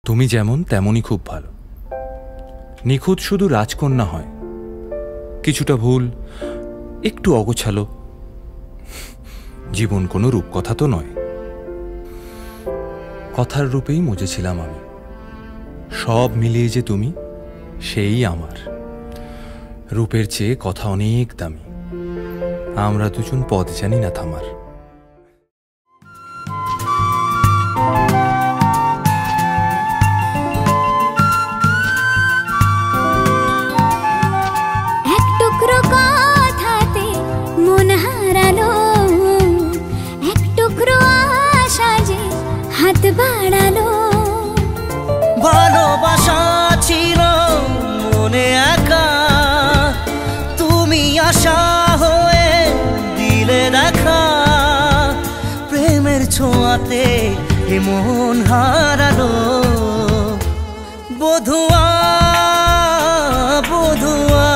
তুমি যেমন তেমনই খুব ভালো। নিখুঁত শুধু রাজকন্যা হয়, কিছুটা ভুল, একটু অগোছালো। জীবন কোনো রূপকথা তো নয়। কথার রূপেই মজেছিলাম আমি। সব মিলিয়ে যে তুমি, সেই আমার। রূপের চেয়ে কথা অনেক দামি। আমরা দুজন পথ জানি না থামার। ভালোবাসা ছিল মনে একা, তুমি আশা হয়ে দিলে দেখা। প্রেমের ছোঁয়াতে মন হারালো। বধুয়া বধুয়া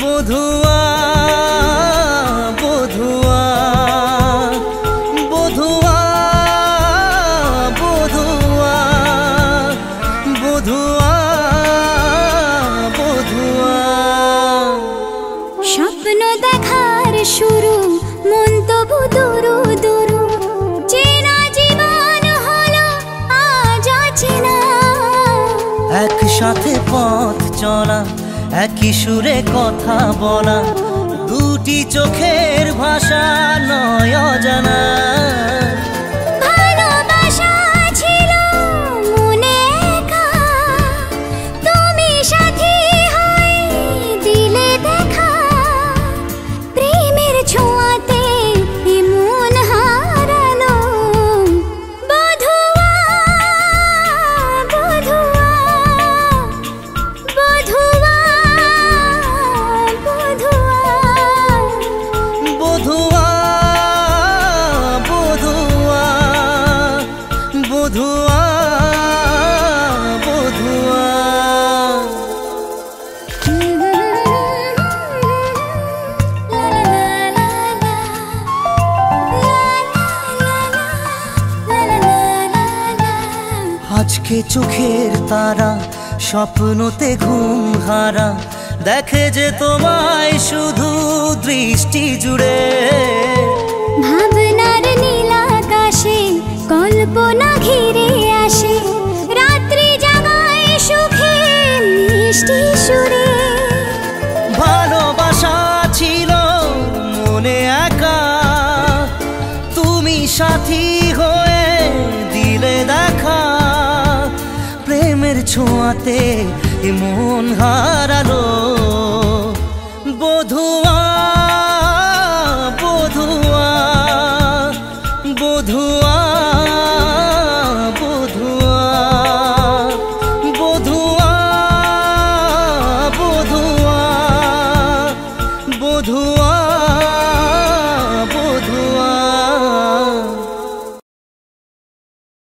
বধুয়া বধুয়া বধুয়া বধুয়া বধুয়া বধুয়া। স্বপ্ন দেখার শুরু, মন তবু দুরু দুরু। চেনা জীবন হলো আজ অচেনা। একসাথে পথ চলা, একই সুরে কথা বলা, দুটি চোখের ভাষা নয় অজানা। ভালোবাসা ছিল মনে একা, তুমি সাথী হয়ে দিলে দেখা। প্রেমের ছোঁয়াতে মন হারালো। বধুয়া বধুয়া বধুয়া বধুয়া বধুয়া বধুয়া বধুয়া বধুয়া। আজকে চোখের তারা স্বপ্নতে ঘুম হারা, দেখে যে তোমায় শুধু দৃষ্টি জুড়ে। ভাবনার নীল আকাশে কল্পনা ঘিরে আসে, রাত্রি জাগায় সুখে মিষ্টি সুরে। ভালোবাসা ছিল মনে একা, তুমি সাথী হয়ে দিলে দেখা। প্রেমের ছোঁয়াতে মন হারালো। বধুয়া বধুয়া বধুয়া বধুয়া বধুয়া বধুয়া বধুয়া।